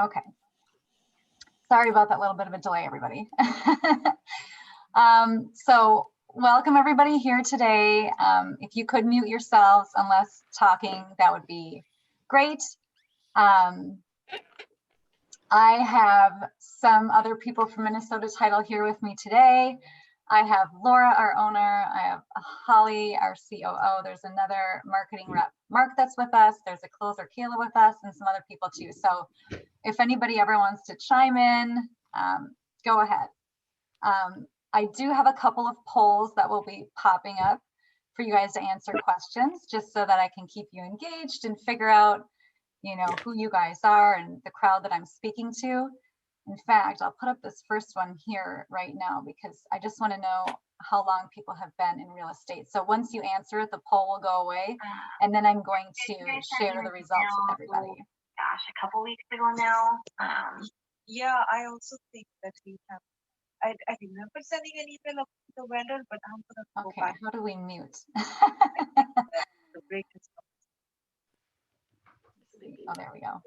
Okay. Sorry about that little bit of a delay, everybody. So welcome everybody here today. If you could mute yourselves unless talking, that would be great. I have some other people from Minnesota Title here with me today. I have Laura, our owner. I have Holly, our COO. There's another marketing rep, Mark, that's with us. There's a closer, Kayla, with us, and some other people too. So if anybody ever wants to chime in, go ahead. I do have a couple of polls that will be popping up for you guys to answer questions, just so that I can keep you engaged and figure out, you know, who you guys are and the crowd that I'm speaking to. In fact, I'll put up this first one here right now because I just want to know how long people have been in real estate. So once you answer it, the poll will go away, and then I'm going to share the results with everybody. Gosh, a couple weeks ago now. Yeah, I also think that we have. I remember sending an email to the vendor, but I'm gonna go back. How do we mute? The break is oh, there we go.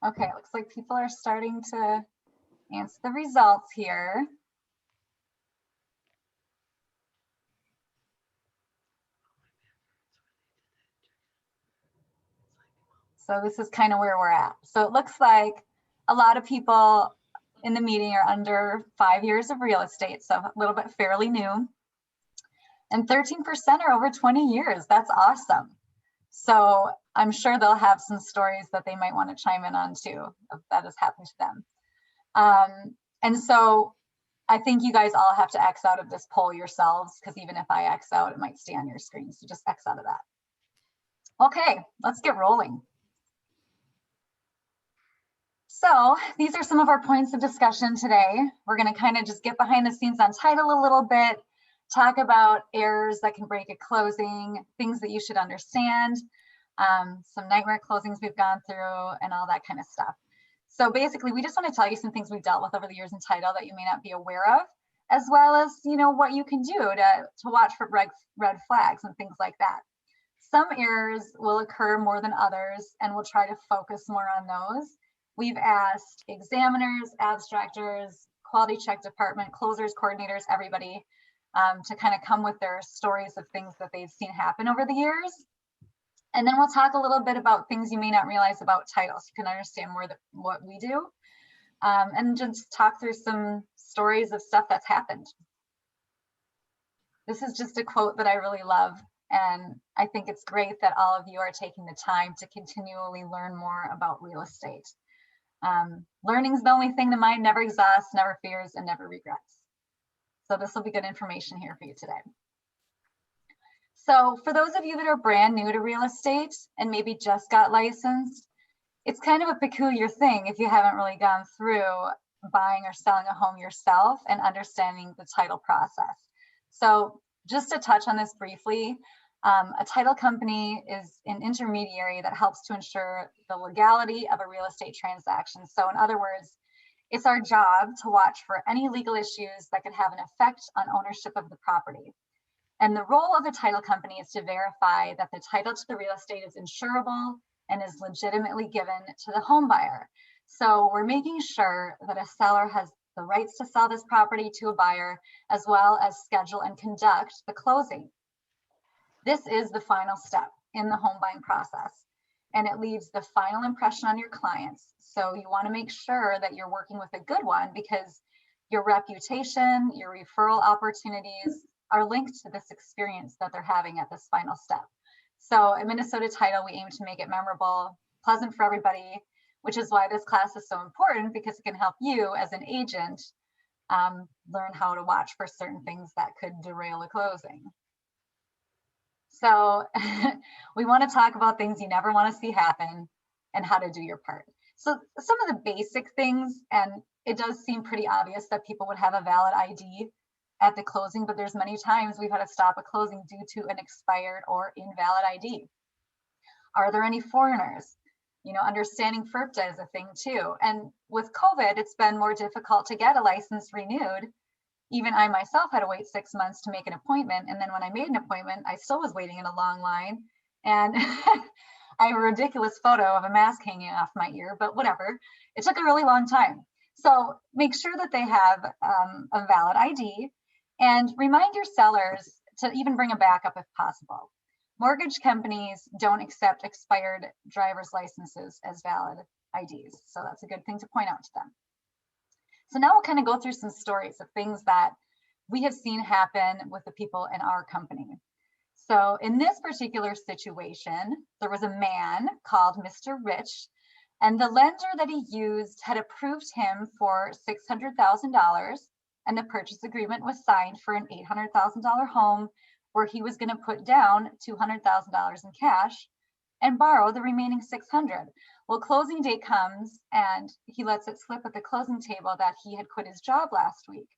Okay, it looks like people are starting to answer the results here. So this is kind of where we're at. So it looks like a lot of people in the meeting are under 5 years of real estate, so a little bit fairly new. And 13% are over 20 years. That's awesome. So I'm sure they'll have some stories that they might want to chime in on too, if that has happened to them. And so I think you guys all have to X out of this poll yourselves, because even if I X out, it might stay on your screen. So just X out of that. Okay, let's get rolling. So these are some of our points of discussion today. We're going to kind of just get behind the scenes on title a little bit, talk about errors that can break a closing, things that you should understand, some nightmare closings we've gone through, and all that kind of stuff. So basically, we just want to tell you some things we've dealt with over the years in title that you may not be aware of, as well as, you know, what you can do to watch for red flags and things like that. Some errors will occur more than others, and we'll try to focus more on those. We've asked examiners, abstractors, quality check department, closers, coordinators, everybody to kind of come with their stories of things that they've seen happen over the years. And then we'll talk a little bit about things you may not realize about title, so you can understand more what we do, and just talk through some stories of stuff that's happened. This is just a quote that I really love, and I think it's great that all of you are taking the time to continually learn more about real estate. Learning is the only thing the mind never exhausts, never fears, and never regrets. So this will be good information here for you today. So for those of you that are brand new to real estate and maybe just got licensed, it's kind of a peculiar thing if you haven't really gone through buying or selling a home yourself and understanding the title process. So just to touch on this briefly, a title company is an intermediary that helps to ensure the legality of a real estate transaction. So in other words, it's our job to watch for any legal issues that could have an effect on ownership of the property. And the role of a title company is to verify that the title to the real estate is insurable and is legitimately given to the home buyer. So we're making sure that a seller has the rights to sell this property to a buyer, as well as schedule and conduct the closing. This is the final step in the home buying process, and it leaves the final impression on your clients. So you want to make sure that you're working with a good one, because your reputation, your referral opportunities are linked to this experience that they're having at this final step. So at Minnesota Title, we aim to make it memorable, pleasant for everybody, which is why this class is so important, because it can help you as an agent learn how to watch for certain things that could derail a closing. So we want to talk about things you never want to see happen and how to do your part. So some of the basic things, and it does seem pretty obvious that people would have a valid ID at the closing, but there's many times we've had to stop a closing due to an expired or invalid ID. Are there any foreigners? You know, understanding FERPTA is a thing too. And with COVID, it's been more difficult to get a license renewed. Even I myself had to wait 6 months to make an appointment. And then when I made an appointment, I still was waiting in a long line. And I have a ridiculous photo of a mask hanging off my ear, but whatever. It took a really long time. So make sure that they have a valid ID, and remind your sellers to even bring a backup if possible. Mortgage companies don't accept expired driver's licenses as valid IDs. So that's a good thing to point out to them. So now we'll kind of go through some stories of things that we have seen happen with the people in our company. So in this particular situation, there was a man called Mr. Rich, and the lender that he used had approved him for $600,000, and the purchase agreement was signed for an $800,000 home where he was going to put down $200,000 in cash and borrow the remaining 600. Well, closing date comes and he lets it slip at the closing table that he had quit his job last week.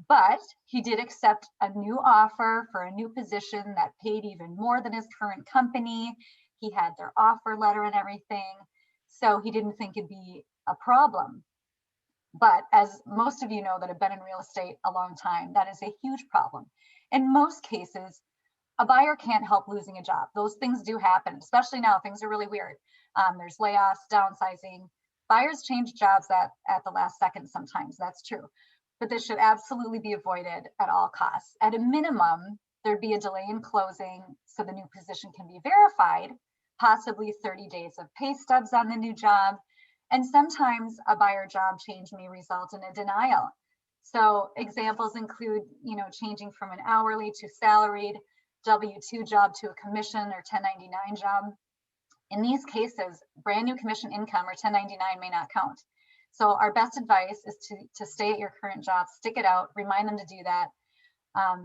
But he did accept a new offer for a new position that paid even more than his current company. He had their offer letter and everything. So he didn't think it'd be a problem. But as most of you know that have been in real estate a long time, that is a huge problem. In most cases, a buyer can't help losing a job. Those things do happen, especially now. Things are really weird. There's layoffs, downsizing. Buyers change jobs at the last second sometimes. That's true. But this should absolutely be avoided at all costs. At a minimum, there'd be a delay in closing so the new position can be verified, possibly 30 days of pay stubs on the new job. And sometimes a buyer job change may result in a denial. So examples include, changing from an hourly to salaried, W-2 job to a commission or 1099 job. In these cases, brand new commission income or 1099 may not count. So our best advice is to stay at your current job, stick it out, remind them to do that.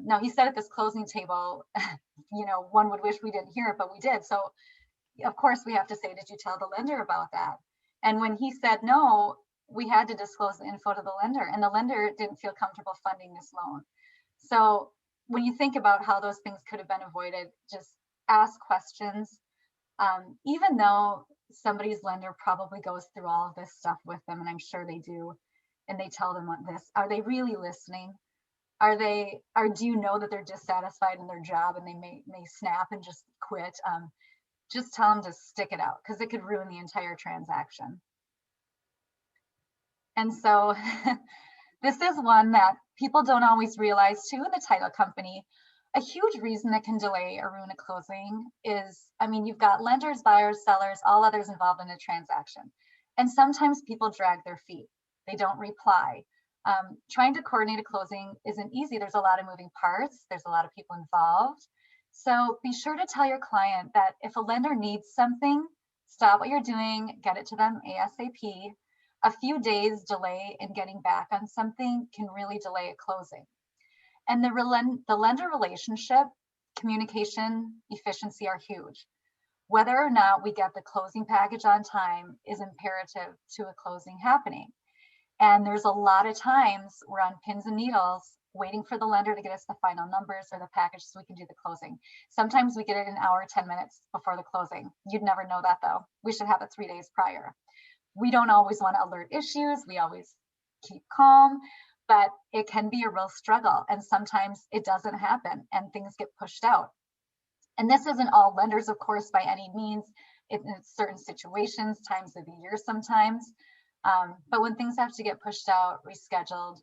Now he said at this closing table, one would wish we didn't hear it, but we did. So of course we have to say, did you tell the lender about that? And when he said no, we had to disclose the info to the lender, and the lender didn't feel comfortable funding this loan. So when you think about how those things could have been avoided, just ask questions. Even though somebody's lender probably goes through all of this stuff with them, and I'm sure they do, and they tell them this, are they really listening? Do you know that they're dissatisfied in their job and they may snap and just quit? Just tell them to stick it out, because it could ruin the entire transaction. And so this is one that people don't always realize too in the title company. A huge reason that can delay or ruin a closing is, you've got lenders, buyers, sellers, all others involved in a transaction. And sometimes people drag their feet. They don't reply. Trying to coordinate a closing isn't easy. There's a lot of moving parts. There's a lot of people involved. So be sure to tell your client that if a lender needs something, stop what you're doing, get it to them ASAP. A few days delay in getting back on something can really delay a closing. And the lender relationship, communication, efficiency are huge. Whether or not we get the closing package on time is imperative to a closing happening. And there's a lot of times we're on pins and needles waiting for the lender to get us the final numbers or the package so we can do the closing. Sometimes we get it an hour, 10 minutes before the closing. You'd never know that though. We should have it 3 days prior. We don't always want to alert issues. We always keep calm, but it can be a real struggle. And sometimes it doesn't happen and things get pushed out. And this isn't all lenders, of course, by any means. In certain situations, times of the year sometimes. But when things have to get pushed out, rescheduled,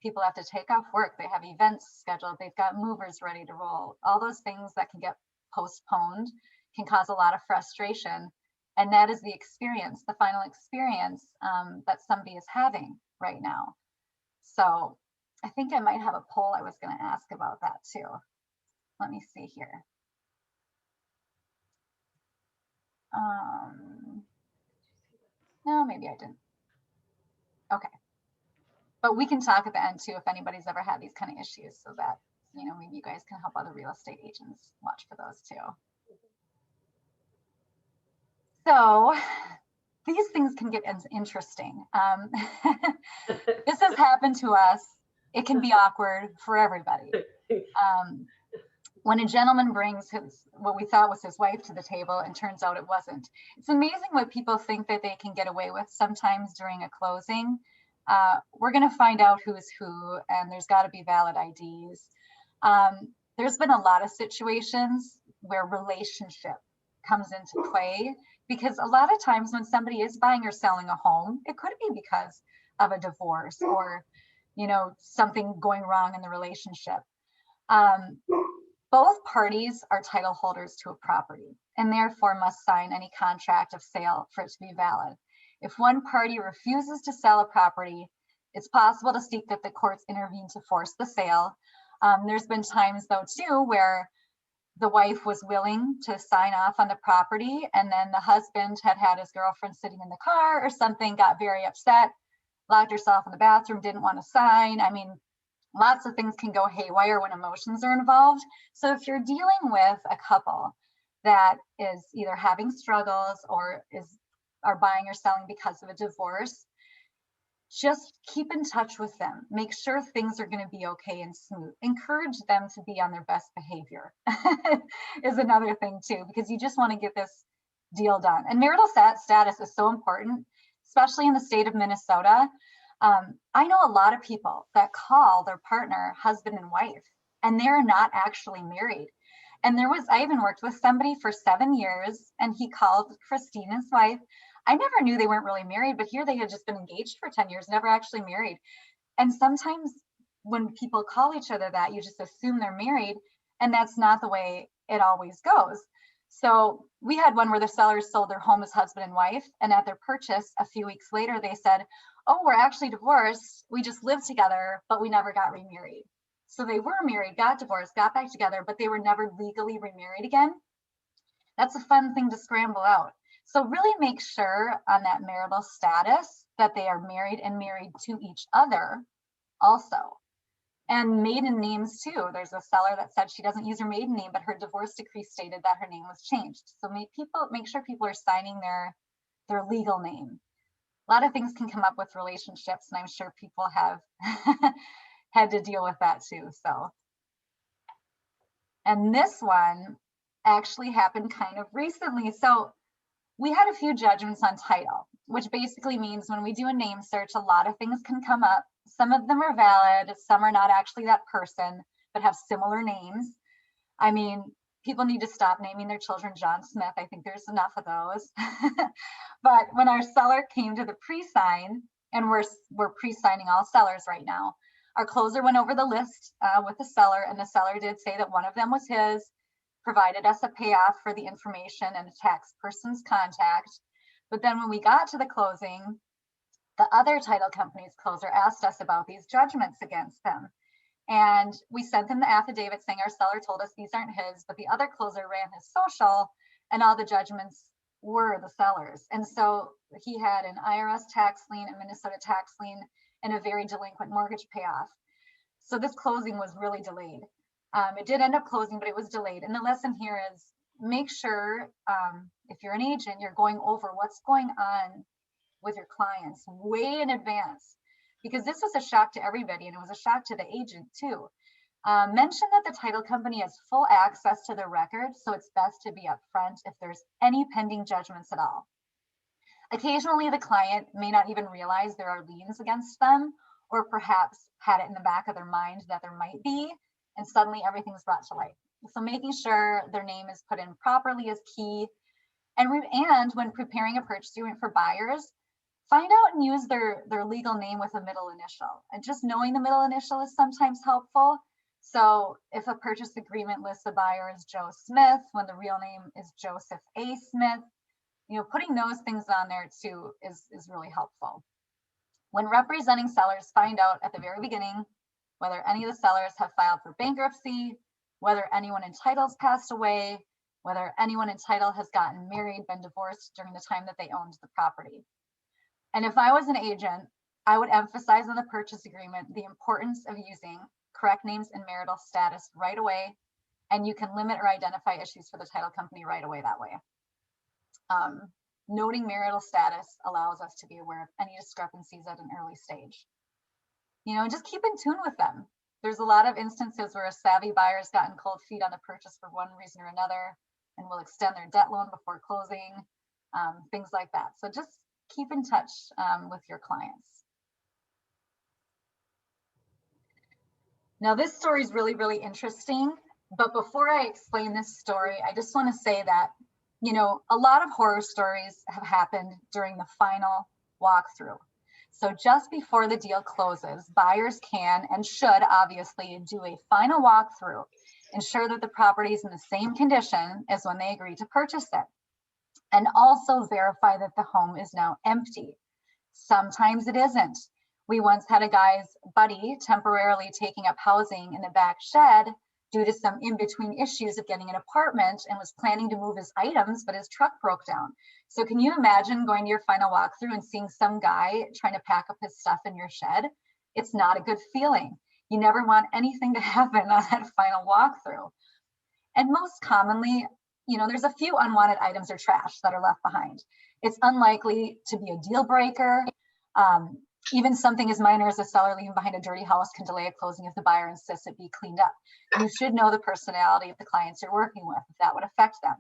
people have to take off work. They have events scheduled. They've got movers ready to roll. All those things that can get postponed can cause a lot of frustration. And that is the experience, the final experience that somebody is having right now. So I think I might have a poll I was going to ask about that too. Let me see here. No, maybe I didn't. Okay. But we can talk at the end too if anybody's ever had these kind of issues, so that, maybe you guys can help other real estate agents watch for those too. So these things can get interesting. This has happened to us. It can be awkward for everybody. When a gentleman brings what we thought was his wife to the table and turns out it wasn't. It's amazing what people think that they can get away with sometimes during a closing. We're going to find out who's who, and there's got to be valid IDs. There's been a lot of situations where relationship comes into play, because a lot of times when somebody is buying or selling a home, it could be because of a divorce or, you know, something going wrong in the relationship. Both parties are title holders to a property and therefore must sign any contract of sale for it to be valid. If one party refuses to sell a property, it's possible to seek that the courts intervene to force the sale. There's been times though too where the wife was willing to sign off on the property, and then the husband had his girlfriend sitting in the car or something, got very upset, locked herself in the bathroom, didn't want to sign. I mean, lots of things can go haywire when emotions are involved. So if you're dealing with a couple that is either having struggles or are buying or selling because of a divorce, just keep in touch with them. Make sure things are going to be okay and smooth. Encourage them to be on their best behavior is another thing too, because you just want to get this deal done. And marital status is so important, especially in the state of Minnesota. I know a lot of people that call their partner husband and wife, and they're not actually married. And I even worked with somebody for 7 years, and he called Christine, his wife. I never knew they weren't really married, but here they had just been engaged for 10 years, never actually married. And sometimes when people call each other that, you just assume they're married, and that's not the way it always goes. So we had one where the sellers sold their home as husband and wife, and at their purchase a few weeks later, they said, oh, we're actually divorced. We just lived together, but we never got remarried. So they were married, got divorced, got back together, but they were never legally remarried again. That's a fun thing to scramble out. So really make sure on that marital status that they are married and married to each other also. And maiden names too. There's a seller that said she doesn't use her maiden name, but her divorce decree stated that her name was changed. So make sure people are signing their legal name. A lot of things can come up with relationships, and I'm sure people have had to deal with that too. So, and this one actually happened kind of recently. So we had a few judgments on title, which basically means when we do a name search, a lot of things can come up. Some of them are valid, some are not actually that person, but have similar names. I mean, people need to stop naming their children John Smith. I think there's enough of those. But when our seller came to the pre-sign, and we're pre-signing all sellers right now, our closer went over the list with the seller, and the seller did say that one of them was his, provided us a payoff for the information and a tax person's contact. But then when we got to the closing, the other title company's closer asked us about these judgments against them. And we sent them the affidavit saying our seller told us these aren't his, but the other closer ran his social and all the judgments were the seller's. And so he had an IRS tax lien, a Minnesota tax lien, and a very delinquent mortgage payoff. So this closing was really delayed. It did end up closing, but it was delayed. And the lesson here is make sure if you're an agent, you're going over what's going on with your clients way in advance, because this was a shock to everybody, and it was a shock to the agent too. Mention that the title company has full access to the record, so it's best to be upfront if there's any pending judgments at all. Occasionally, the client may not even realize there are liens against them, or perhaps had it in the back of their mind that there might be, and suddenly everything's brought to light. So making sure their name is put in properly is key. And when preparing a purchase agreement for buyers, find out and use their legal name with a middle initial. And just knowing the middle initial is sometimes helpful. So if a purchase agreement lists a buyer as Joe Smith, when the real name is Joseph A. Smith, putting those things on there too is really helpful. When representing sellers, find out at the very beginning whether any of the sellers have filed for bankruptcy, whether anyone in title has passed away, whether anyone in title has gotten married, been divorced during the time that they owned the property. And if I was an agent, I would emphasize on the purchase agreement the importance of using correct names and marital status right away, and you can limit or identify issues for the title company right away that way. Noting marital status allows us to be aware of any discrepancies at an early stage. Just keep in tune with them. There's a lot of instances where a savvy buyer has gotten cold feet on the purchase for one reason or another and will extend their debt loan before closing, things like that. So just keep in touch with your clients. Now, this story is really, really interesting. But before I explain this story, I just want to say that You know, a lot of horror stories have happened during the final walkthrough. So just before the deal closes, buyers can and should obviously do a final walkthrough, ensure that the property is in the same condition as when they agreed to purchase it, and also verify that the home is now empty. Sometimes it isn't. We once had a guy's buddy temporarily taking up housing in the back shed due to some in-between issues of getting an apartment, and was planning to move his items, but his truck broke down. So can you imagine going to your final walkthrough and seeing some guy trying to pack up his stuff in your shed? It's not a good feeling. You never want anything to happen on that final walkthrough. And most commonly, you know, there's a few unwanted items or trash that are left behind. It's unlikely to be a deal breaker. Even something as minor as a seller leaving behind a dirty house can delay a closing if the buyer insists it be cleaned up. You should know the personality of the clients you're working with, if that would affect them.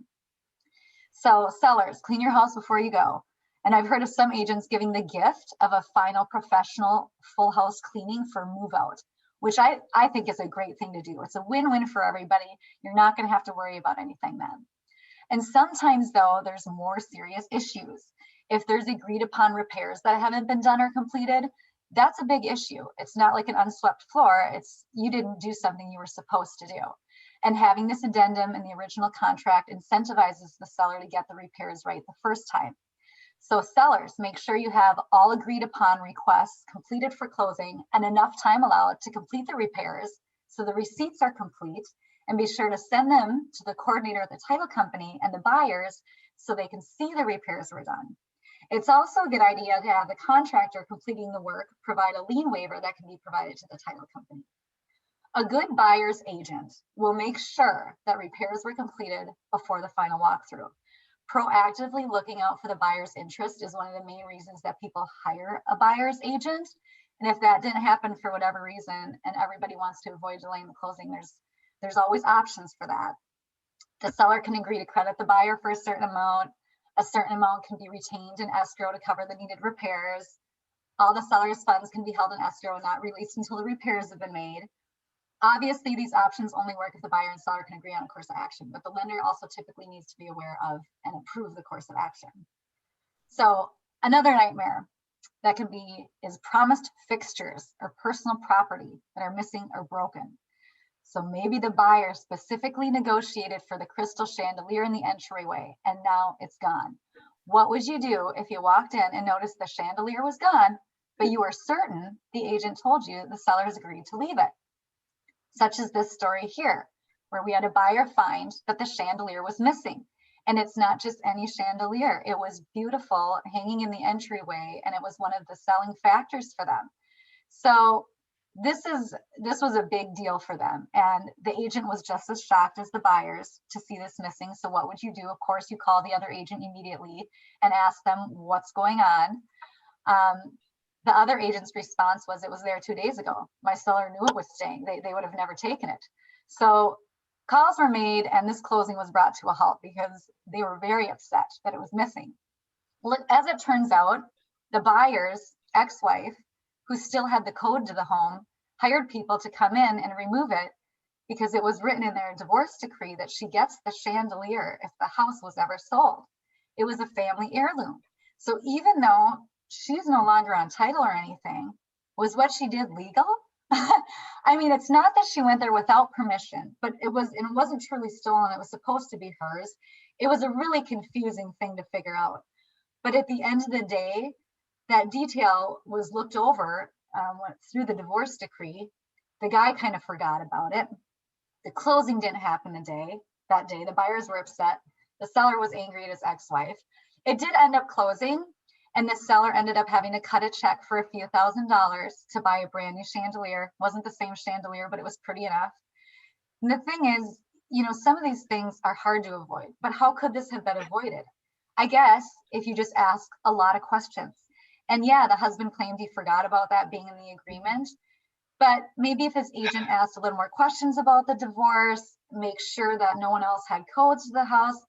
So sellers, clean your house before you go. And I've heard of some agents giving the gift of a final professional full house cleaning for move out, which I think is a great thing to do. It's a win-win for everybody. You're not going to have to worry about anything then. And sometimes though, there's more serious issues. If there's agreed upon repairs that haven't been done or completed, that's a big issue. It's not like an unswept floor. It's you didn't do something you were supposed to do. And having this addendum in the original contract incentivizes the seller to get the repairs right the first time. So sellers, make sure you have all agreed upon requests completed for closing and enough time allowed to complete the repairs so the receipts are complete, and be sure to send them to the coordinator at the title company and the buyers so they can see the repairs were done. It's also a good idea to have the contractor completing the work provide a lien waiver that can be provided to the title company. A good buyer's agent will make sure that repairs were completed before the final walkthrough. Proactively looking out for the buyer's interest is one of the main reasons that people hire a buyer's agent. And if that didn't happen for whatever reason, and everybody wants to avoid delaying the closing, there's always options for that. The seller can agree to credit the buyer for a certain amount. A certain amount can be retained in escrow to cover the needed repairs. All the seller's funds can be held in escrow and not released until the repairs have been made. Obviously, these options only work if the buyer and seller can agree on a course of action, but the lender also typically needs to be aware of and approve the course of action. So another nightmare that can be is promised fixtures or personal property that are missing or broken. So maybe the buyer specifically negotiated for the crystal chandelier in the entryway and now it's gone. What would you do if you walked in and noticed the chandelier was gone, but you were certain the agent told you the sellers agreed to leave it? Such as this story here, where we had a buyer find that the chandelier was missing. And it's not just any chandelier. It was beautiful, hanging in the entryway, and it was one of the selling factors for them. So this was a big deal for them. And the agent was just as shocked as the buyers to see this missing. So what would you do? Of course, you call the other agent immediately and ask them what's going on. The other agent's response was, it was there 2 days ago. My seller knew it was staying. They would have never taken it. So calls were made and this closing was brought to a halt because they were very upset that it was missing. Well, as it turns out, the buyer's ex-wife, who still had the code to the home, hired people to come in and remove it because it was written in their divorce decree that she gets the chandelier if the house was ever sold. It was a family heirloom. So even though she's no longer on title or anything, was what she did legal? I mean, it's not that she went there without permission, but it wasn't truly stolen. It was supposed to be hers. It was a really confusing thing to figure out. But at the end of the day, that detail was looked over through the divorce decree. The guy kind of forgot about it. The closing didn't happen that day. The buyers were upset. The seller was angry at his ex-wife. It did end up closing, and the seller ended up having to cut a check for a few $1,000s to buy a brand new chandelier. Wasn't the same chandelier, but it was pretty enough. And the thing is, you know, some of these things are hard to avoid, but how could this have been avoided? I guess if you just ask a lot of questions. And yeah, the husband claimed he forgot about that being in the agreement, but maybe if his agent asked a little more questions about the divorce, make sure that no one else had codes to the house.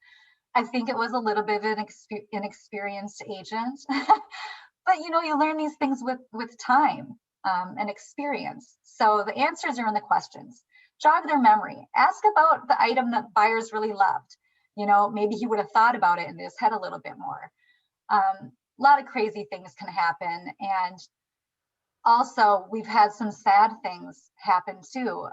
I think it was a little bit of an inexperienced agent, but you know, you learn these things with time and experience. So the answers are in the questions. Jog their memory. Ask about the item that buyers really loved. You know, maybe he would have thought about it in his head a little bit more. A lot of crazy things can happen. And also, we've had some sad things happen too.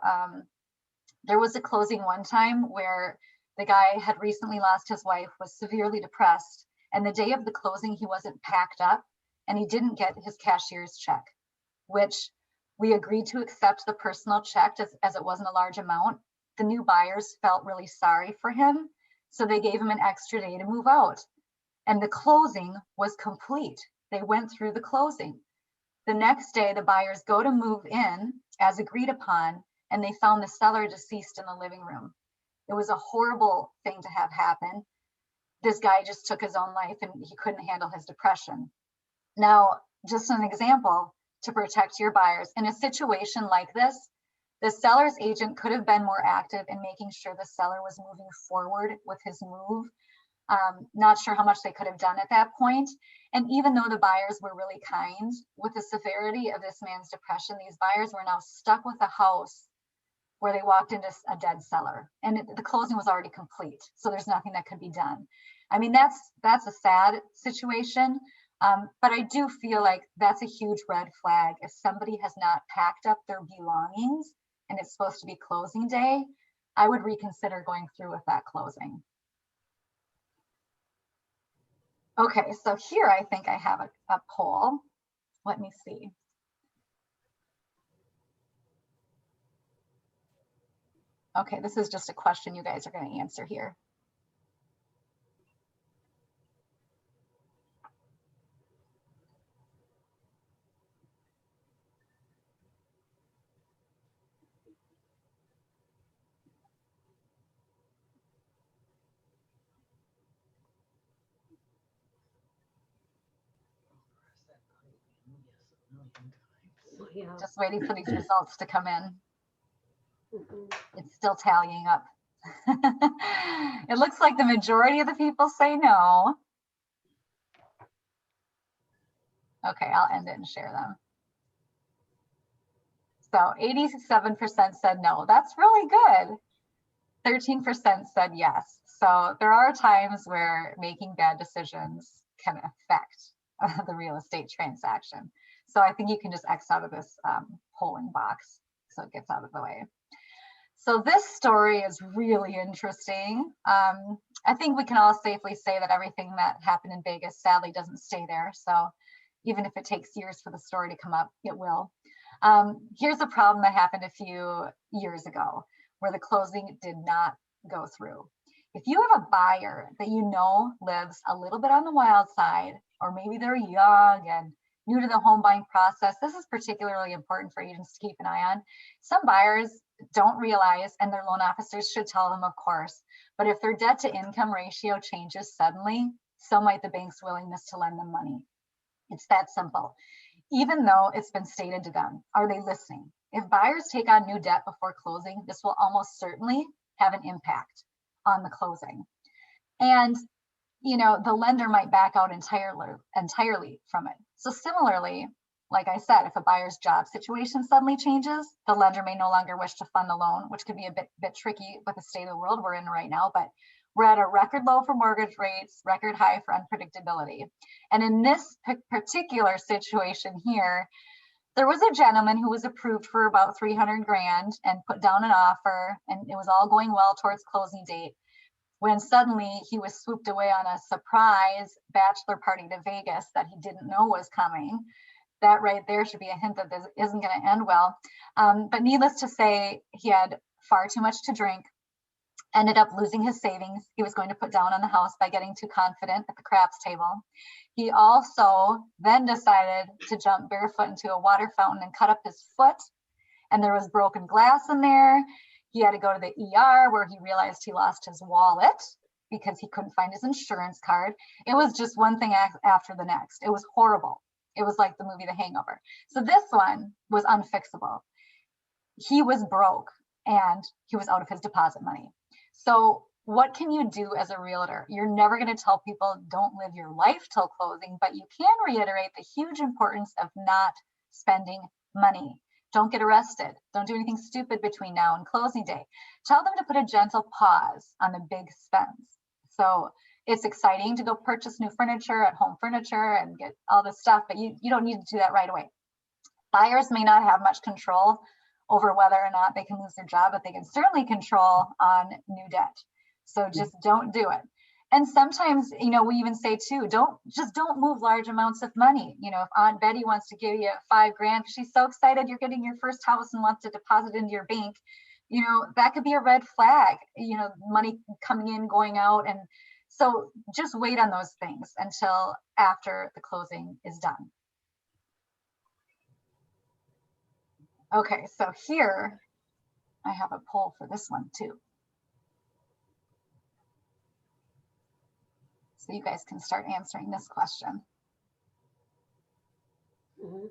There was a closing one time where the guy had recently lost his wife, was severely depressed, and the day of the closing, he wasn't packed up and he didn't get his cashier's check, which we agreed to accept the personal check as it wasn't a large amount. The new buyers felt really sorry for him, so they gave him an extra day to move out. And the closing was complete. They went through the closing. The next day, the buyers go to move in as agreed upon, and they found the seller deceased in the living room. It was a horrible thing to have happen. This guy just took his own life and he couldn't handle his depression. Now, just an example to protect your buyers. In a situation like this, the seller's agent could have been more active in making sure the seller was moving forward with his move. Not sure how much they could have done at that point. And even though the buyers were really kind, with the severity of this man's depression, these buyers were now stuck with a house where they walked into a dead seller, and the closing was already complete. So there's nothing that could be done. I mean, that's a sad situation, but I do feel like that's a huge red flag. If somebody has not packed up their belongings and it's supposed to be closing day, I would reconsider going through with that closing. Okay, so here I think I have a poll. Let me see. Okay, this is just a question you guys are going to answer here. Yeah. Just waiting for these results to come in. It's still tallying up. It looks like the majority of the people say no. Okay, I'll end it and share them. So 87% said no. That's really good. 13% said yes. So there are times where making bad decisions can affect the real estate transaction. So I think you can just X out of this polling box so it gets out of the way. So this story is really interesting. I think we can all safely say that everything that happened in Vegas sadly doesn't stay there. So even if it takes years for the story to come up, it will. Here's a problem that happened a few years ago where the closing did not go through. If you have a buyer that you know lives a little bit on the wild side, or maybe they're young and new to the home buying process, this is particularly important for agents to keep an eye on. Some buyers don't realize, and their loan officers should tell them, of course, but if their debt to income ratio changes suddenly, so might the bank's willingness to lend them money. It's that simple. Even though it's been stated to them, are they listening? If buyers take on new debt before closing, this will almost certainly have an impact on the closing. And you know, the lender might back out entirely from it. So similarly, like I said, if a buyer's job situation suddenly changes, the lender may no longer wish to fund the loan, which could be a bit tricky with the state of the world we're in right now, but we're at a record low for mortgage rates, record high for unpredictability. And in this particular situation here, there was a gentleman who was approved for about 300 grand and put down an offer, and it was all going well towards closing date, when suddenly he was swooped away on a surprise bachelor party to Vegas that he didn't know was coming. That right there should be a hint that this isn't going to end well. But needless to say, he had far too much to drink, ended up losing his savings he was going to put down on the house by getting too confident at the craps table. He also then decided to jump barefoot into a water fountain and cut up his foot, and there was broken glass in there. He had to go to the ER where he realized he lost his wallet because he couldn't find his insurance card. It was just one thing after the next. It was horrible. It was like the movie The Hangover. So this one was unfixable. He was broke and he was out of his deposit money. So what can you do as a realtor? You're never going to tell people don't live your life till closing, but you can reiterate the huge importance of not spending money. Don't get arrested. Don't do anything stupid between now and closing day. Tell them to put a gentle pause on the big spends. So it's exciting to go purchase new furniture at Home Furniture and get all this stuff, but you don't need to do that right away. Buyers may not have much control over whether or not they can lose their job, but they can certainly control on new debt. So just don't do it. And sometimes, you know, we even say too, don't move large amounts of money. You know, if Aunt Betty wants to give you $5 grand, she's so excited you're getting your first house and wants to deposit into your bank, you know, that could be a red flag, you know, money coming in, going out. And so just wait on those things until after the closing is done. Okay, so here I have a poll for this one too. So you guys can start answering this question. Mm-hmm.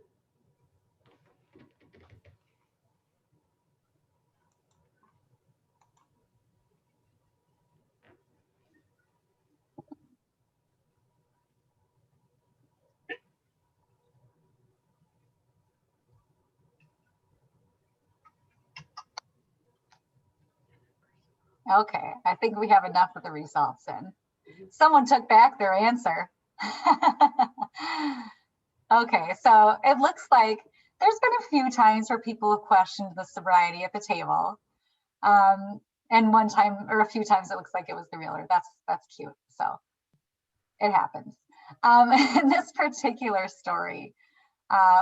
Okay, I think we have enough of the results in. Someone took back their answer. Okay, so it looks like there's been a few times where people have questioned the sobriety at the table. And one time or a few times it looks like it was the realtor. That's cute. So it happens. In this particular story,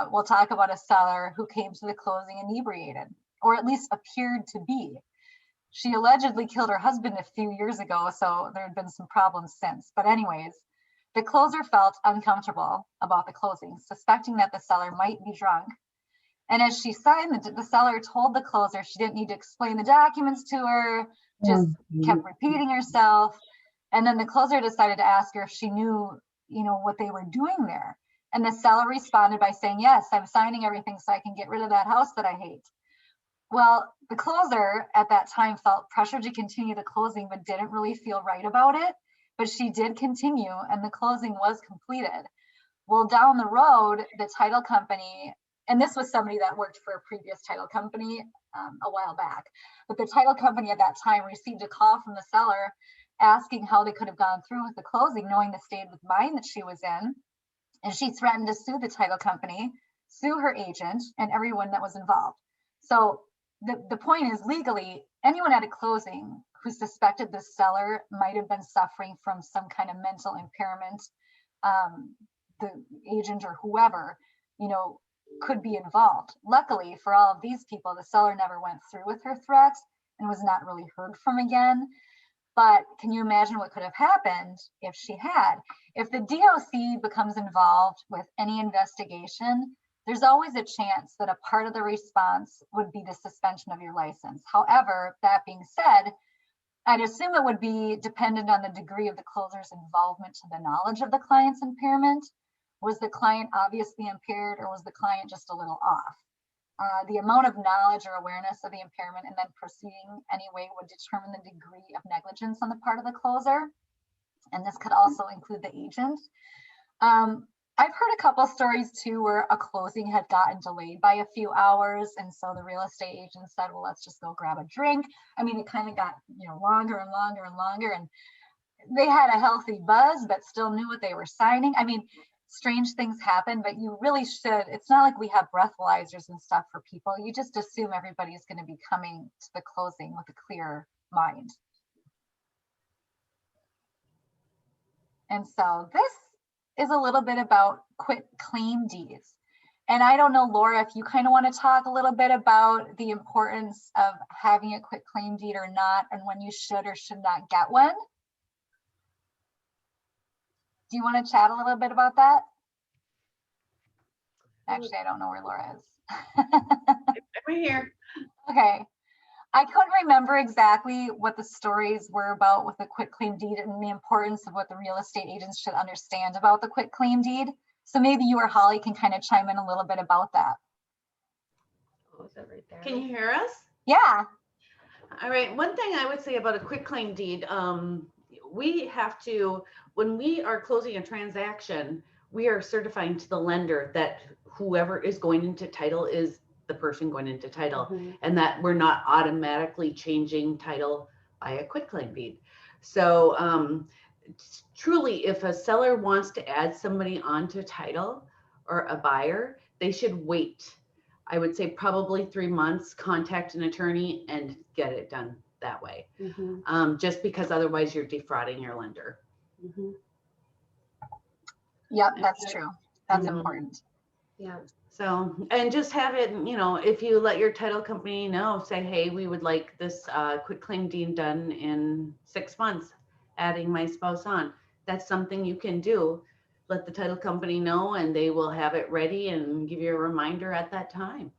we'll talk about a seller who came to the closing inebriated, or at least appeared to be. She allegedly killed her husband a few years ago, so there had been some problems since. But anyways, the closer felt uncomfortable about the closing, suspecting that the seller might be drunk. And as she signed, the seller told the closer she didn't need to explain the documents to her, just kept repeating herself. And then the closer decided to ask her if she knew, you know, what they were doing there. And the seller responded by saying, yes, I'm signing everything so I can get rid of that house that I hate. Well, the closer at that time felt pressure to continue the closing, but didn't really feel right about it. But she did continue, and the closing was completed. Well, down the road, the title company, and this was somebody that worked for a previous title company a while back, but the title company at that time received a call from the seller asking how they could have gone through with the closing, knowing the state of mind that she was in. And she threatened to sue the title company, sue her agent, and everyone that was involved. So the point is, legally, anyone at a closing who suspected the seller might have been suffering from some kind of mental impairment, the agent or whoever, you know, could be involved. Luckily for all of these people, the seller never went through with her threats and was not really heard from again. But can you imagine what could have happened if she had? If the DOC becomes involved with any investigation, there's always a chance that a part of the response would be the suspension of your license. However, that being said, I'd assume it would be dependent on the degree of the closer's involvement to the knowledge of the client's impairment. Was the client obviously impaired, or was the client just a little off? The amount of knowledge or awareness of the impairment and then proceeding anyway would determine the degree of negligence on the part of the closer. And this could also include the agent. I've heard a couple stories too where a closing had gotten delayed by a few hours, and so the real estate agent said, well, let's just go grab a drink. I mean, it kind of got, you know, longer and longer and longer, and they had a healthy buzz but still knew what they were signing. I mean, strange things happen, but you really should, it's not like we have breathalyzers and stuff for people. You just assume everybody's going to be coming to the closing with a clear mind. And so this is a little bit about quit claim deeds. And I don't know, Laura, if you kind of want to talk a little bit about the importance of having a quit claim deed or not, and when you should or should not get one. Do you want to chat a little bit about that? Actually, I don't know where Laura is. I'm here. Okay. I couldn't remember exactly what the stories were about with the quit claim deed and the importance of what the real estate agents should understand about the quit claim deed. So maybe you or Holly can kind of chime in a little bit about that. Oh, is that right there? Can you hear us? Yeah. All right. One thing I would say about a quit claim deed, we have to, when we are closing a transaction, we are certifying to the lender that whoever is going into title is the person going into title, and that we're not automatically changing title by a quit claim deed. So truly, if a seller wants to add somebody onto title or a buyer, they should wait. I would say probably 3 months, contact an attorney and get it done that way. Just because otherwise you're defrauding your lender. Yep, that's true. That's important. Yeah. So, and just have it, you know, if you let your title company know, say, hey, we would like this quit claim deed done in 6 months, adding my spouse on. That's something you can do. Let the title company know and they will have it ready and give you a reminder at that time.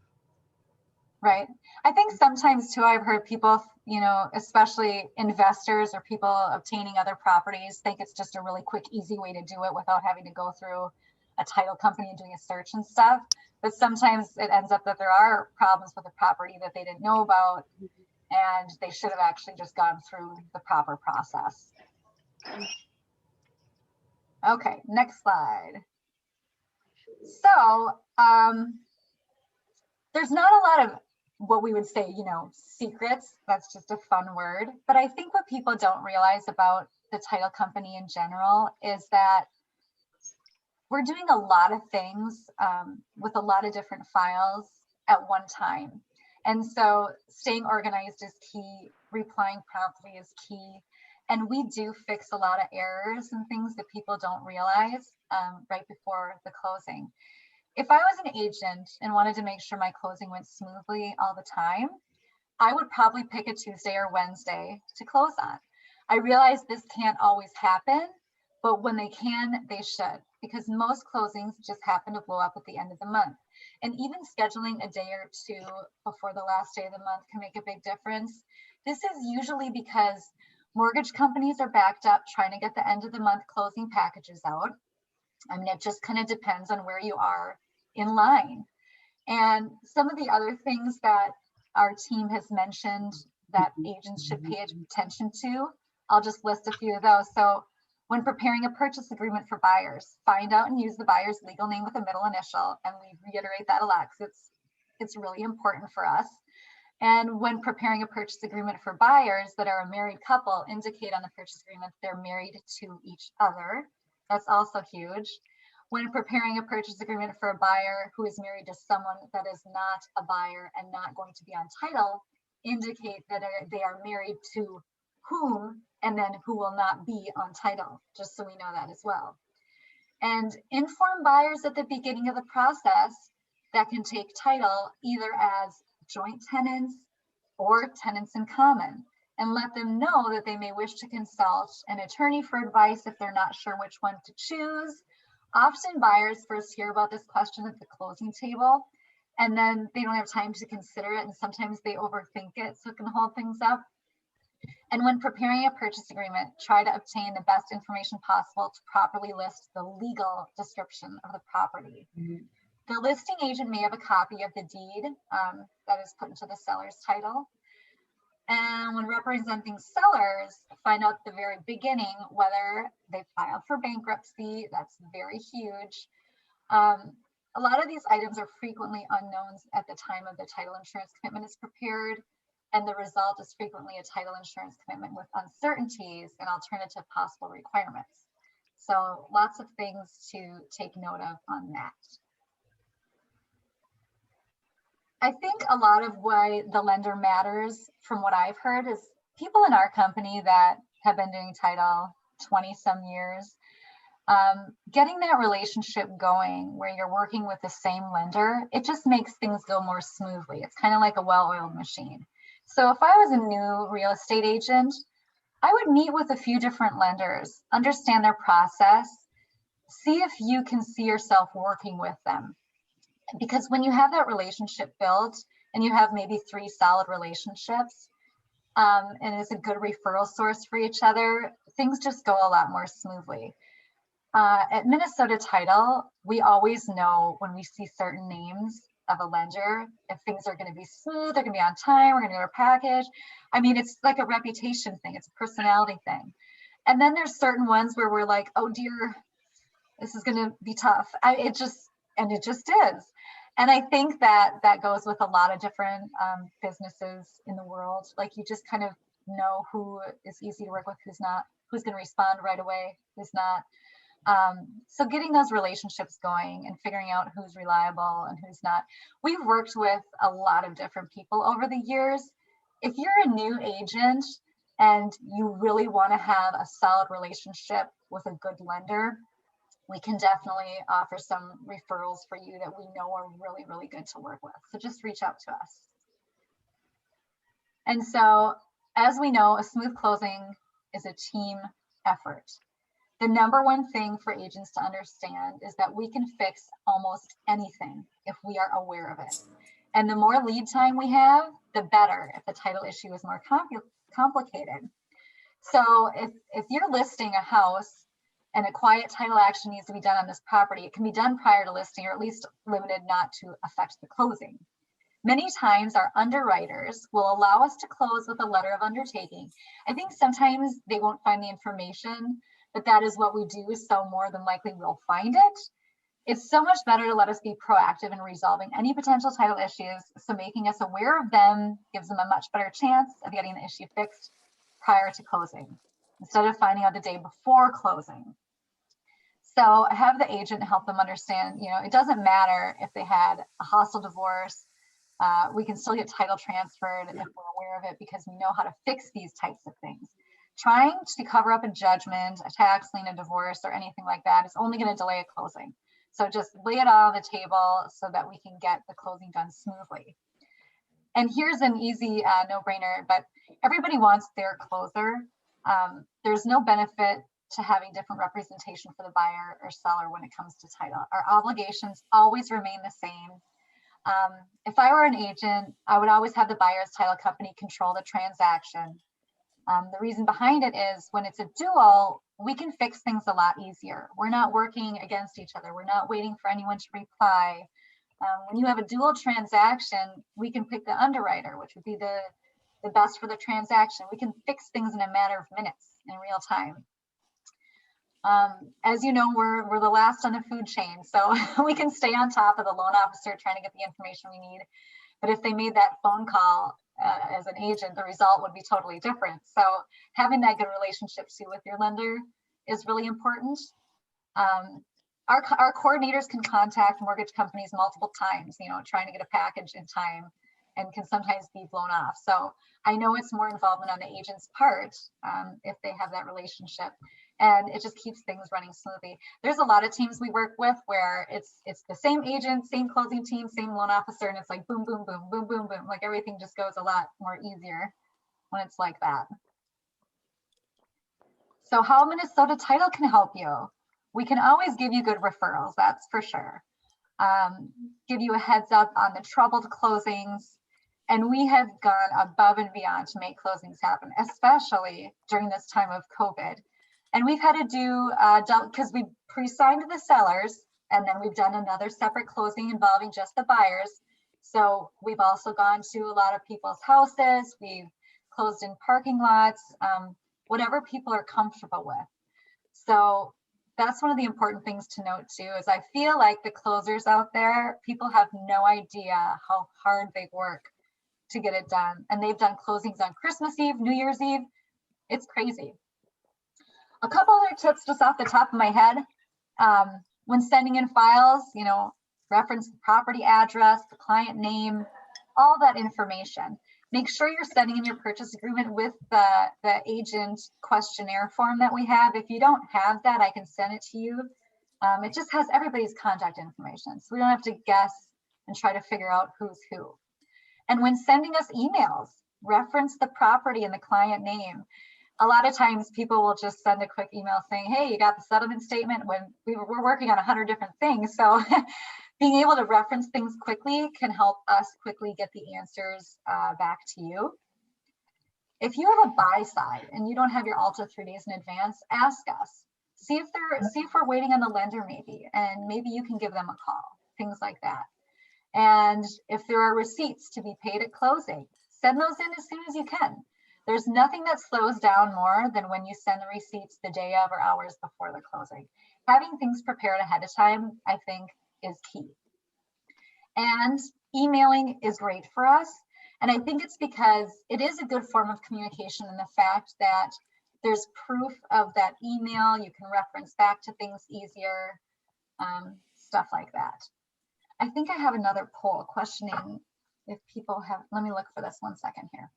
Right. I think sometimes too, I've heard people, you know, especially investors or people obtaining other properties, think it's just a really quick, easy way to do it without having to go through a title company and doing a search and stuff. But sometimes it ends up that there are problems with the property that they didn't know about, and they should have actually just gone through the proper process. Okay, next slide. So there's not a lot of what we would say, you know, secrets. That's just a fun word. But I think what people don't realize about the title company in general is that we're doing a lot of things with a lot of different files at one time. And so staying organized is key, replying promptly is key. And we do fix a lot of errors and things that people don't realize right before the closing. If I was an agent and wanted to make sure my closing went smoothly all the time, I would probably pick a Tuesday or Wednesday to close on. I realize this can't always happen, but when they can, they should, because most closings just happen to blow up at the end of the month. And even scheduling a day or two before the last day of the month can make a big difference. This is usually because mortgage companies are backed up trying to get the end of the month closing packages out. I mean, it just kind of depends on where you are in line. And some of the other things that our team has mentioned that agents should pay attention to, I'll just list a few of those. So when preparing a purchase agreement for buyers, find out and use the buyer's legal name with a middle initial. And we reiterate that a lot because it's really important for us. And when preparing a purchase agreement for buyers that are a married couple, indicate on the purchase agreement they're married to each other. That's also huge. When preparing a purchase agreement for a buyer who is married to someone that is not a buyer and not going to be on title, indicate that they are married to whom and then who will not be on title, just so we know that as well. And inform buyers at the beginning of the process that can take title either as joint tenants or tenants in common, and let them know that they may wish to consult an attorney for advice if they're not sure which one to choose. Often buyers first hear about this question at the closing table, and then they don't have time to consider it, and sometimes they overthink it, so it can hold things up. And when preparing a purchase agreement, try to obtain the best information possible to properly list the legal description of the property. The listing agent may have a copy of the deed that is put into the seller's title. And when representing sellers, find out at the very beginning whether they filed for bankruptcy. That's very huge. A lot of these items are frequently unknowns at the time of the title insurance commitment is prepared, and the result is frequently a title insurance commitment with uncertainties and alternative possible requirements. So lots of things to take note of on that. I think a lot of why the lender matters, from what I've heard, is people in our company that have been doing title 20 some years, getting that relationship going where you're working with the same lender, it just makes things go more smoothly. It's kind of like a well-oiled machine. So if I was a new real estate agent, I would meet with a few different lenders, understand their process, see if you can see yourself working with them. Because when you have that relationship built and you have maybe 3 solid relationships, and it's a good referral source for each other, things just go a lot more smoothly. At Minnesota Title, we always know when we see certain names of a lender, if things are going to be smooth, they're going to be on time, we're going to get our package. I mean, it's like a reputation thing, it's a personality thing. And then there's certain ones where we're like, oh dear, this is going to be tough. It just is. And I think that goes with a lot of different businesses in the world. Like, you just kind of know who is easy to work with, who's not, who's going to respond right away, who's not. So getting those relationships going and figuring out who's reliable and who's not. We've worked with a lot of different people over the years. If you're a new agent and you really want to have a solid relationship with a good lender, we can definitely offer some referrals for you that we know are really, really good to work with. So just reach out to us. And so, as we know, a smooth closing is a team effort. The number one thing for agents to understand is that we can fix almost anything if we are aware of it. And the more lead time we have, the better if the title issue is more complicated. So if you're listing a house and a quiet title action needs to be done on this property, it can be done prior to listing, or at least limited not to affect the closing. Many times our underwriters will allow us to close with a letter of undertaking. I think sometimes they won't find the information, but that is what we do, so more than likely we'll find it. It's so much better to let us be proactive in resolving any potential title issues, so making us aware of them gives them a much better chance of getting the issue fixed prior to closing, instead of finding out the day before closing. So have the agent help them understand, you know, it doesn't matter if they had a hostile divorce, we can still get title transferred if we're aware of it, because we know how to fix these types of things. Trying to cover up a judgment, a tax lien, a divorce, or anything like that is only going to delay a closing. So just lay it all on the table so that we can get the closing done smoothly. And here's an easy no-brainer, but everybody wants their closer. There's no benefit to having different representation for the buyer or seller when it comes to title. Our obligations always remain the same. If I were an agent, I would always have the buyer's title company control the transaction. The reason behind it is when it's a dual, we can fix things a lot easier. We're not working against each other. We're not waiting for anyone to reply. When you have a dual transaction, we can pick the underwriter, which would be the best for the transaction. We can fix things in a matter of minutes in real time. As you know, we're the last on the food chain, so we can stay on top of the loan officer trying to get the information we need. But if they made that phone call as an agent, the result would be totally different. So having that good relationship too with your lender is really important. Our coordinators can contact mortgage companies multiple times, you know, trying to get a package in time, and can sometimes be blown off. So I know it's more involvement on the agent's part if they have that relationship, and it just keeps things running smoothly. There's a lot of teams we work with where it's the same agent, same closing team, same loan officer, and it's like boom, boom, boom, boom, boom, boom. Like everything just goes a lot more easier when it's like that. So how Minnesota Title can help you? We can always give you good referrals, that's for sure. Give you a heads up on the troubled closings. And we have gone above and beyond to make closings happen, especially during this time of COVID. And we've had to do, because we pre-signed the sellers, and then we've done another separate closing involving just the buyers. So we've also gone to a lot of people's houses. We've closed in parking lots, whatever people are comfortable with. So that's one of the important things to note too, is I feel like the closers out there, people have no idea how hard they work to get it done. And they've done closings on Christmas Eve, New Year's Eve. It's crazy. A couple other tips just off the top of my head. When sending in files, you know, reference the property address, the client name, all that information. Make sure you're sending in your purchase agreement with the agent questionnaire form that we have. If you don't have that, I can send it to you. It just has everybody's contact information, so we don't have to guess and try to figure out who's who. And when sending us emails, reference the property and the client name. A lot of times people will just send a quick email saying, hey, you got the settlement statement, when we're working on 100 different things. So being able to reference things quickly can help us quickly get the answers back to you. If you have a buy side and you don't have your Alta 3 days in advance, ask us. See if we're waiting on the lender maybe, and maybe you can give them a call, things like that. And if there are receipts to be paid at closing, send those in as soon as you can. There's nothing that slows down more than when you send the receipts the day of or hours before the closing. Having things prepared ahead of time, I think, is key. And emailing is great for us. And I think it's because it is a good form of communication in the fact that there's proof of that email. You can reference back to things easier, stuff like that. I think I have another poll questioning if people have, let me look for this 1 second here.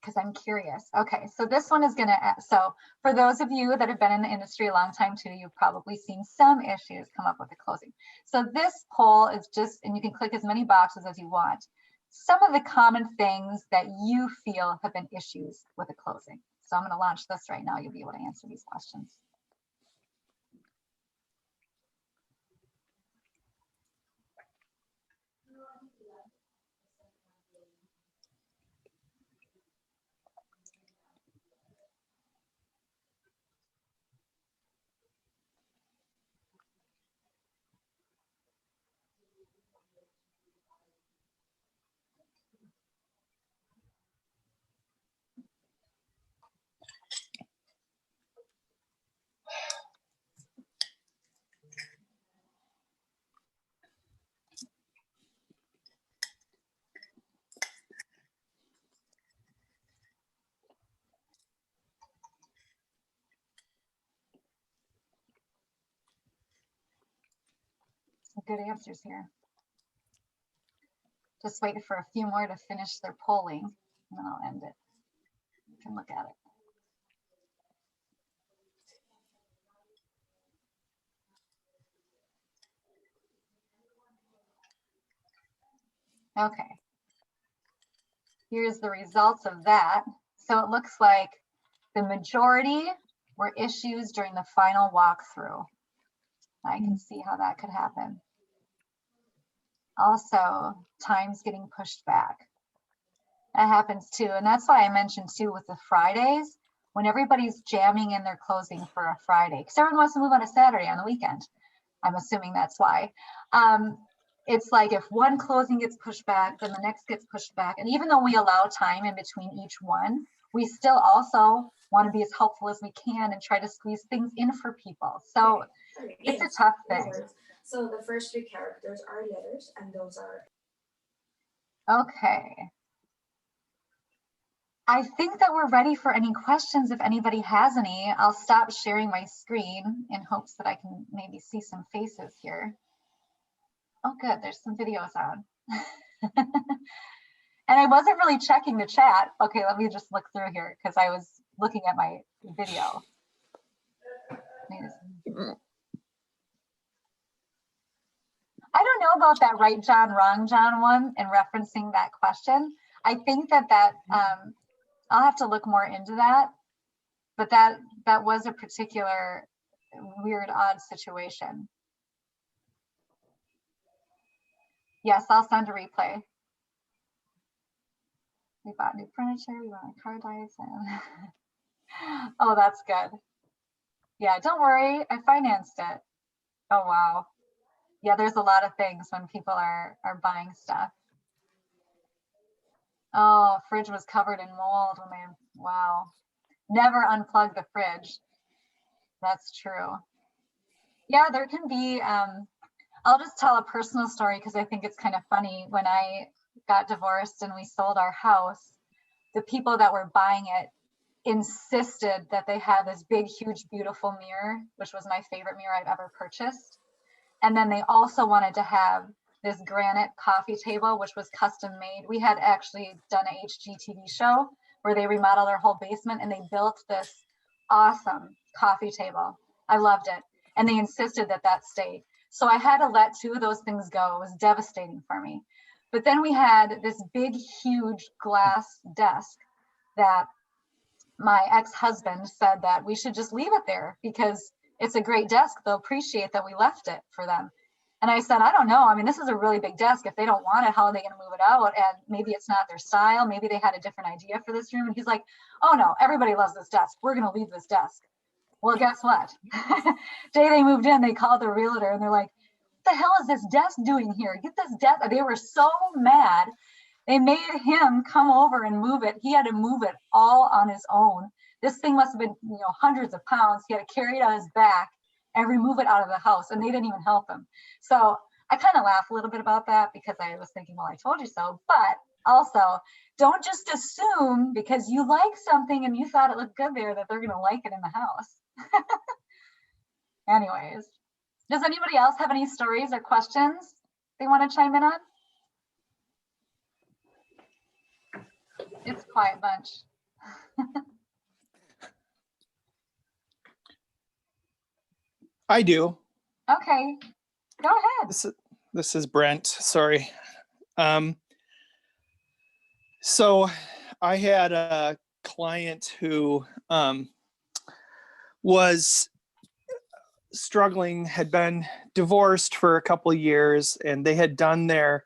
Because I'm curious. Okay, so this one is gonna, so for those of you that have been in the industry a long time too, you've probably seen some issues come up with the closing. So this poll is just, and you can click as many boxes as you want, some of the common things that you feel have been issues with a closing. So I'm gonna launch this right now. You'll be able to answer these questions. Some good answers here. Just waiting for a few more to finish their polling, and then I'll end it. You can look at it. Okay. Here's the results of that. So it looks like the majority were issues during the final walkthrough. I can see how that could happen. Also, times getting pushed back. That happens too. And that's why I mentioned too with the Fridays, when everybody's jamming in their closing for a Friday, because everyone wants to move on a Saturday on the weekend. I'm assuming that's why. It's like if one closing gets pushed back, then the next gets pushed back. And even though we allow time in between each one, we still also want to be as helpful as we can and try to squeeze things in for people. So it's a tough thing. So the first 3 characters are letters, and those are. Okay. I think that we're ready for any questions. If anybody has any, I'll stop sharing my screen in hopes that I can maybe see some faces here. Oh, good. There's some videos on. And I wasn't really checking the chat. Okay, let me just look through here because I was looking at my video. I don't know about that right John, wrong John one and referencing that question. I think that I'll have to look more into that, but that was a particular weird, odd situation. Yes, I'll send a replay. We bought new furniture, we bought a car dice. Oh, that's good. Yeah, don't worry, I financed it. Oh, wow. Yeah, there's a lot of things when people are buying stuff. Oh, fridge was covered in mold when wow. Never unplug the fridge. That's true. Yeah, there can be, I'll just tell a personal story because I think it's kind of funny. When I got divorced and we sold our house, the people that were buying it insisted that they have this big, huge, beautiful mirror, which was my favorite mirror I've ever purchased. And then they also wanted to have this granite coffee table, which was custom made. We had actually done a HGTV show where they remodeled our whole basement and they built this awesome coffee table. I loved it. And they insisted that that stayed. So I had to let 2 of those things go. It was devastating for me. But then we had this big, huge glass desk that my ex-husband said that we should just leave it there because it's a great desk. They'll appreciate that we left it for them. And I said, I don't know. I mean, this is a really big desk. If they don't want it, how are they going to move it out? And maybe it's not their style. Maybe they had a different idea for this room. And he's like, oh no, everybody loves this desk. We're going to leave this desk. Well, guess what? Day they moved in, they called the realtor and they're like, what the hell is this desk doing here? Get this desk. They were so mad. They made him come over and move it. He had to move it all on his own. This thing must have been, hundreds of pounds. He had to carry it on his back and remove it out of the house, and they didn't even help him. So I kind of laugh a little bit about that because I was thinking, well, I told you so, but also don't just assume because you like something and you thought it looked good there that they're going to like it in the house. Anyways, does anybody else have any stories or questions they want to chime in on? It's a quiet bunch. I do. Okay, go ahead. This is Brent. Sorry. So I had a client who was struggling, had been divorced for a couple of years, and they had done their,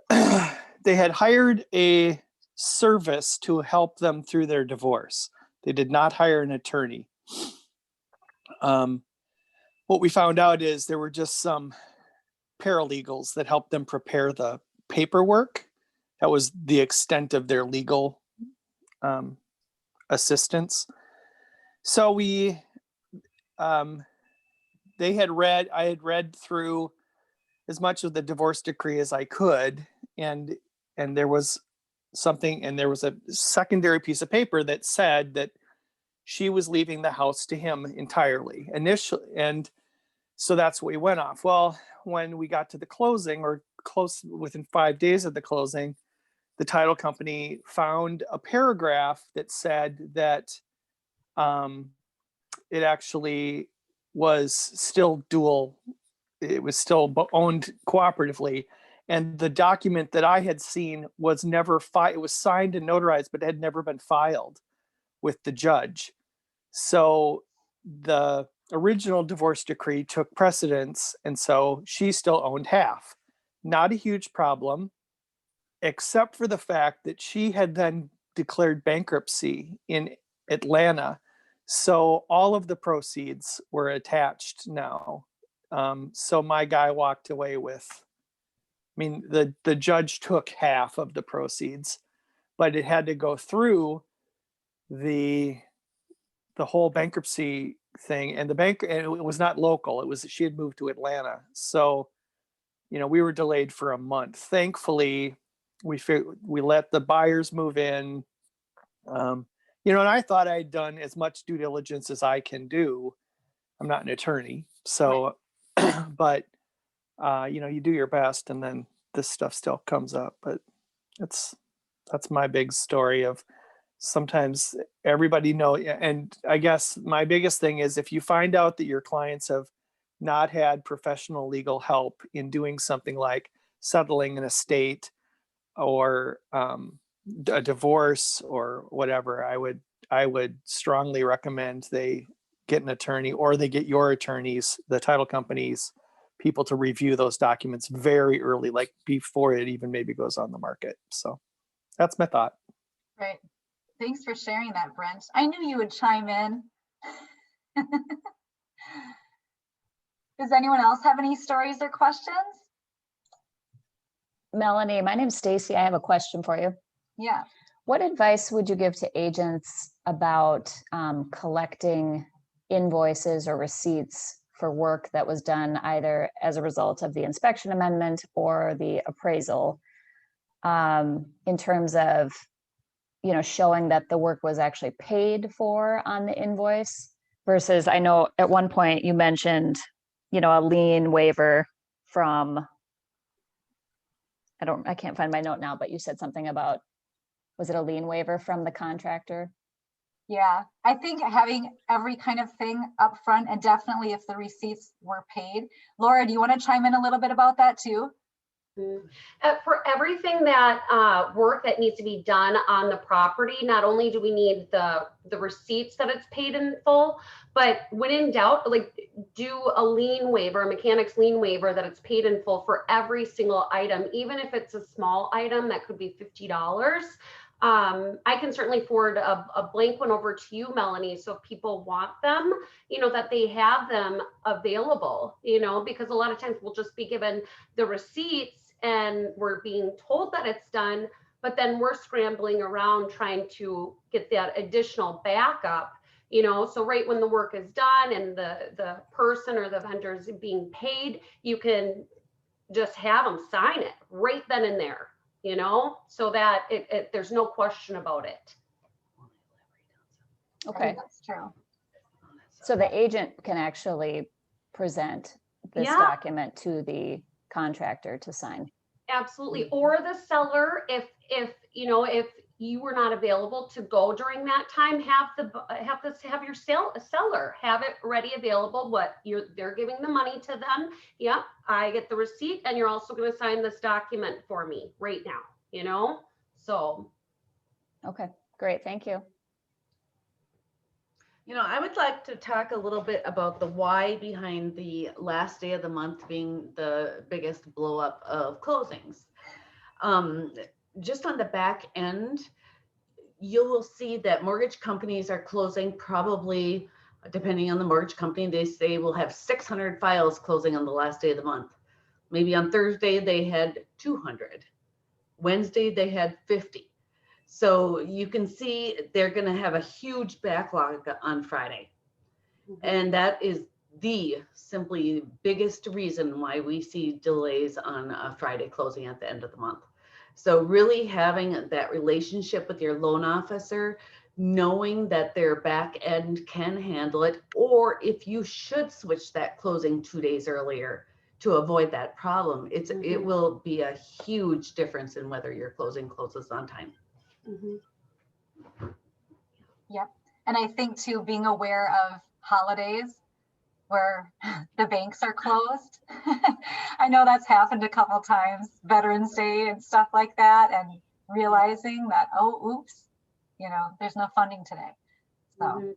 they had hired a service to help them through their divorce. They did not hire an attorney. What we found out is there were just some paralegals that helped them prepare the paperwork. That was the extent of their legal assistance. So I had read through as much of the divorce decree as I could, and there was something, and there was a secondary piece of paper that said that she was leaving the house to him entirely initially, and so that's what we went off. Well, when we got to the closing, or close within 5 days of the closing, the title company found a paragraph that said that it actually was still dual, it was still owned cooperatively. And the document that I had seen was never it was signed and notarized, but had never been filed with the judge. So the original divorce decree took precedence, and so she still owned half. Not a huge problem, except for the fact that she had then declared bankruptcy in Atlanta. So all of the proceeds were attached now. So my guy walked away with, I mean, the judge took half of the proceeds, but it had to go through the whole bankruptcy thing, and and it was not local. It was, she had moved to Atlanta. So, we were delayed for a month. Thankfully, we let the buyers move in. And I thought I'd done as much due diligence as I can do. I'm not an attorney, so, but you do your best, and then this stuff still comes up. But that's my big story of sometimes everybody know. And I guess my biggest thing is if you find out that your clients have not had professional legal help in doing something like settling an estate or a divorce or whatever, I would strongly recommend they get an attorney, or they get your attorneys, the title companies, people, to review those documents very early, like before it even maybe goes on the market. So that's my thought. Right. Thanks for sharing that, Brent. I knew you would chime in. Does anyone else have any stories or questions? Melanie, my name's Stacy. I have a question for you. Yeah. What advice would you give to agents about collecting invoices or receipts for work that was done either as a result of the inspection amendment or the appraisal, in terms of, showing that the work was actually paid for on the invoice versus, I know at one point you mentioned, a lien waiver from, I can't find my note now, but you said something about, was it a lien waiver from the contractor? Yeah, I think having every kind of thing up front, and definitely if the receipts were paid. Laura, do you want to chime in a little bit about that too? For everything that work that needs to be done on the property, not only do we need the receipts that it's paid in full, but when in doubt, like, do a lien waiver, a mechanic's lien waiver that it's paid in full for every single item, even if it's a small item that could be $50. I can certainly forward a blank one over to you, Melanie, so if people want them, that they have them available, because a lot of times we'll just be given the receipts and we're being told that it's done, but then we're scrambling around trying to get that additional backup you know, so right when the work is done and the person or the vendor is being paid, you can just have them sign it right then and there, you know, so that there's no question about it. Okay, That's true. so the agent can actually present this Yeah. document to the contractor to sign. Absolutely. Or the seller, if you know, if you were not available to go during that time, have your seller have it ready available. They're giving the money to them. Yep, I get the receipt, and you're also going to sign this document for me right now. You know, so. Okay, great, thank you. You know, I would like to talk a little bit about the why behind the last day of the month being the biggest blow up of closings. Just on the back end, you will see that mortgage companies are closing probably, depending on the mortgage company, they say we'll have 600 files closing on the last day of the month. Maybe on Thursday they had 200. Wednesday they had 50. So you can see they're going to have a huge backlog on Friday. And that is the simply biggest reason why we see delays on a Friday closing at the end of the month. So really having that relationship with your loan officer, knowing that their back end can handle it, or if you should switch that closing 2 days earlier to avoid that problem, it will be a huge difference in whether your closing closes on time. Yep. And I think too, being aware of holidays where the banks are closed. I know that's happened a couple times, Veterans Day and stuff like that, and realizing that, oh, oops, you know, there's no funding today. So.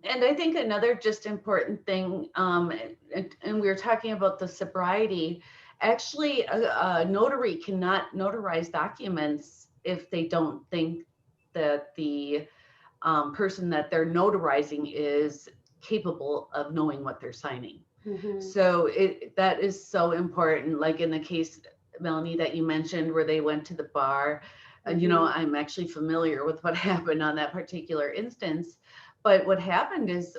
And I think another just important thing, and we were talking about the sobriety, actually a notary cannot notarize documents if they don't think that the person that they're notarizing is capable of knowing what they're signing. So that is so important. Like in the case, Melanie, that you mentioned where they went to the bar, you know, I'm actually familiar with what happened on that particular instance. But what happened is,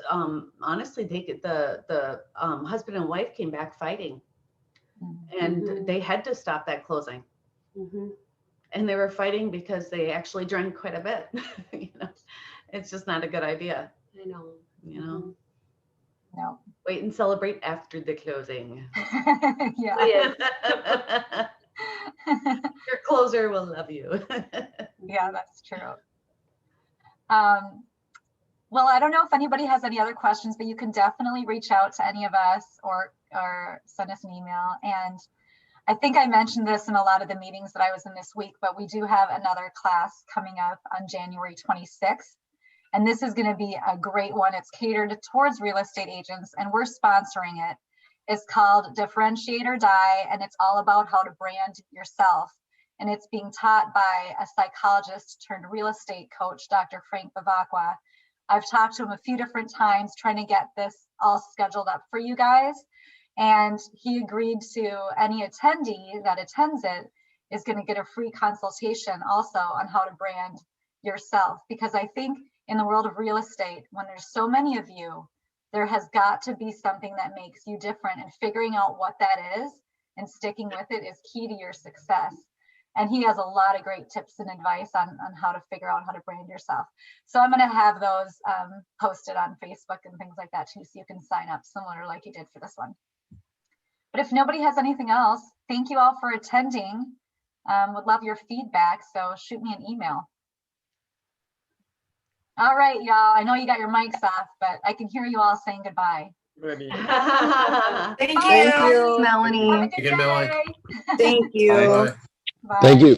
honestly, the husband and wife came back fighting, and they had to stop that closing. And they were fighting because they actually drank quite a bit. You know, it's just not a good idea. I know. You know. No. Wait and celebrate after the closing. Yeah. Your closer will love you. Yeah, that's true. Well, I don't know if anybody has any other questions, but you can definitely reach out to any of us or send us an email. And I think I mentioned this in a lot of the meetings that I was in this week, but we do have another class coming up on January 26th. And this is going to be a great one. It's catered towards real estate agents, and we're sponsoring it. It's called Differentiate or Die, and it's all about how to brand yourself. And it's being taught by a psychologist turned real estate coach, Dr. Frank Bavacqua. I've talked to him a few different times trying to get this all scheduled up for you guys. And he agreed to any attendee that attends it is going to get a free consultation also on how to brand yourself. Because I think in the world of real estate, when there's so many of you, there has got to be something that makes you different, and figuring out what that is and sticking with it is key to your success. And he has a lot of great tips and advice on how to figure out how to brand yourself. So I'm going to have those posted on Facebook and things like that too, so you can sign up similar like you did for this one. But if nobody has anything else, thank you all for attending. Would love your feedback, so shoot me an email. All right, y'all. I know you got your mics off, but I can hear you all saying goodbye. Thank you. Bye, Melanie. Have a good Again, Melanie. day. Thank you. Bye. Bye. Thank you.